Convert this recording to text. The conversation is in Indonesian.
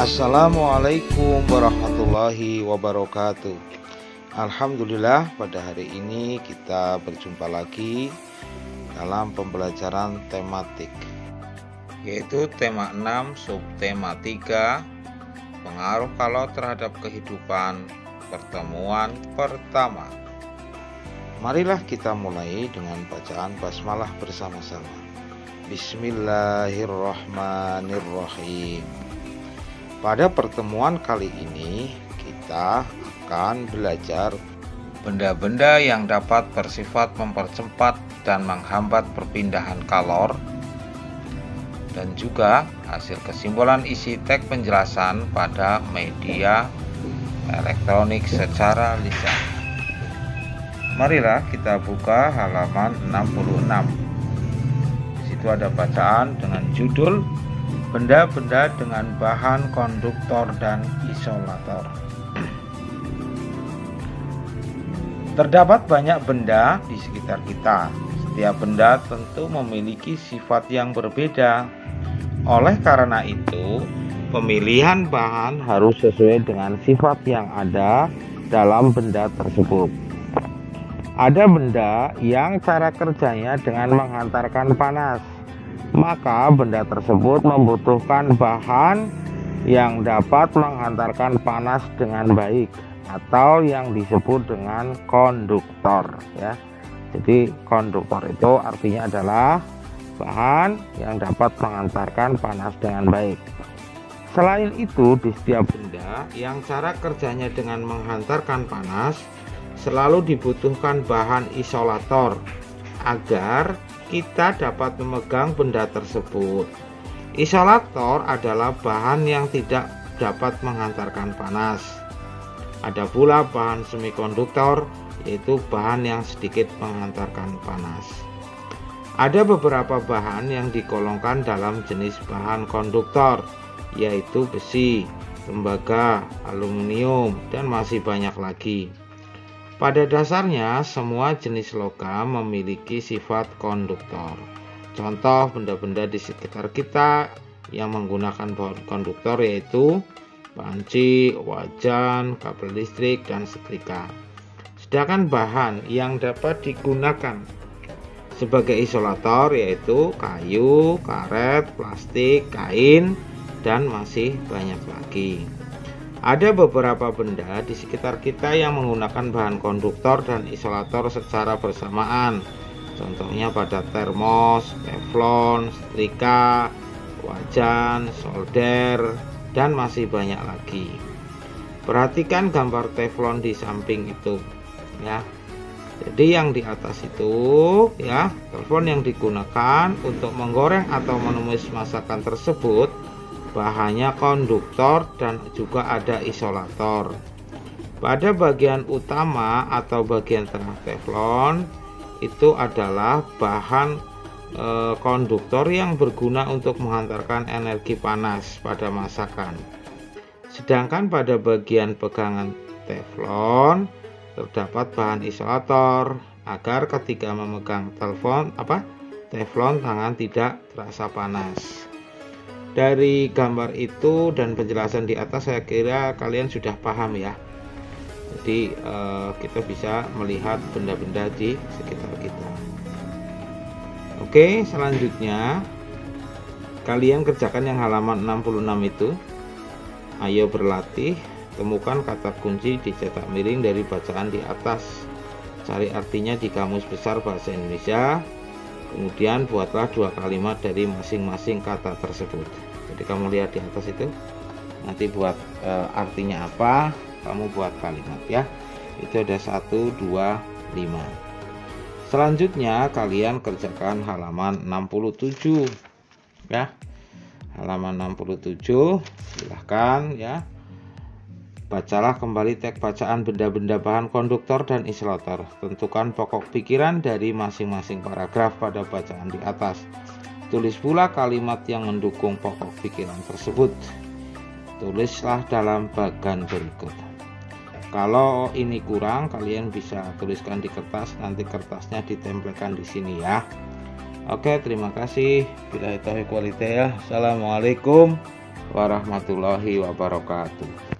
Assalamualaikum warahmatullahi wabarakatuh. Alhamdulillah, pada hari ini kita berjumpa lagi dalam pembelajaran tematik, yaitu tema 6 subtema 3, pengaruh kalor terhadap kehidupan, pertemuan pertama. Marilah kita mulai dengan bacaan basmalah bersama-sama. Bismillahirrahmanirrahim. Pada pertemuan kali ini kita akan belajar benda-benda yang dapat bersifat mempercepat dan menghambat perpindahan kalor, dan juga hasil kesimpulan isi teks penjelasan pada media elektronik secara lisan. Marilah kita buka halaman 66. Di situ ada bacaan dengan judul benda-benda dengan bahan konduktor dan isolator. Terdapat banyak benda di sekitar kita. Setiap benda tentu memiliki sifat yang berbeda. Oleh karena itu, pemilihan bahan harus sesuai dengan sifat yang ada dalam benda tersebut. Ada benda yang cara kerjanya dengan menghantarkan panas, maka benda tersebut membutuhkan bahan yang dapat menghantarkan panas dengan baik, atau yang disebut dengan konduktor, ya. Jadi konduktor itu artinya adalah bahan yang dapat mengantarkan panas dengan baik. Selain itu, di setiap benda yang cara kerjanya dengan menghantarkan panas, selalu dibutuhkan bahan isolator agar kita dapat memegang benda tersebut. Isolator adalah bahan yang tidak dapat menghantarkan panas. Ada pula bahan semikonduktor, yaitu bahan yang sedikit menghantarkan panas. Ada beberapa bahan yang digolongkan dalam jenis bahan konduktor, yaitu besi, tembaga, aluminium, dan masih banyak lagi. Pada dasarnya, semua jenis logam memiliki sifat konduktor. Contoh benda-benda di sekitar kita yang menggunakan bahan konduktor yaitu panci, wajan, kabel listrik, dan setrika. Sedangkan bahan yang dapat digunakan sebagai isolator yaitu kayu, karet, plastik, kain, dan masih banyak lagi. Ada beberapa benda di sekitar kita yang menggunakan bahan konduktor dan isolator secara bersamaan. Contohnya pada termos, teflon, setrika, wajan, solder, dan masih banyak lagi. Perhatikan gambar teflon di samping itu, ya. Jadi yang di atas itu, ya, teflon yang digunakan untuk menggoreng atau menumis masakan tersebut bahannya konduktor dan juga ada isolator. Pada bagian utama atau bagian tengah teflon itu adalah bahan konduktor yang berguna untuk menghantarkan energi panas pada masakan. Sedangkan pada bagian pegangan teflon terdapat bahan isolator agar ketika memegang teflon tangan tidak terasa panas. Dari gambar itu dan penjelasan di atas, saya kira kalian sudah paham, ya. Jadi kita bisa melihat benda-benda di sekitar kita. Oke, selanjutnya kalian kerjakan yang halaman 66 itu. Ayo berlatih, temukan kata kunci dicetak miring dari bacaan di atas. Cari artinya di Kamus Besar Bahasa Indonesia. Kemudian buatlah 2 kalimat dari masing-masing kata tersebut. Jadi kamu lihat di atas itu, nanti buat artinya apa, kamu buat kalimat, ya. Itu ada 1, 2, 5. Selanjutnya kalian kerjakan halaman 67, ya. Halaman 67, silahkan, ya. Bacalah kembali teks bacaan benda-benda bahan konduktor dan isolator. Tentukan pokok pikiran dari masing-masing paragraf pada bacaan di atas. Tulis pula kalimat yang mendukung pokok pikiran tersebut. Tulislah dalam bagan berikut. Kalau ini kurang, kalian bisa tuliskan di kertas, nanti kertasnya ditempelkan di sini, ya. Oke, terima kasih. Billahi taufiq wal hidayah. Assalamualaikum warahmatullahi wabarakatuh.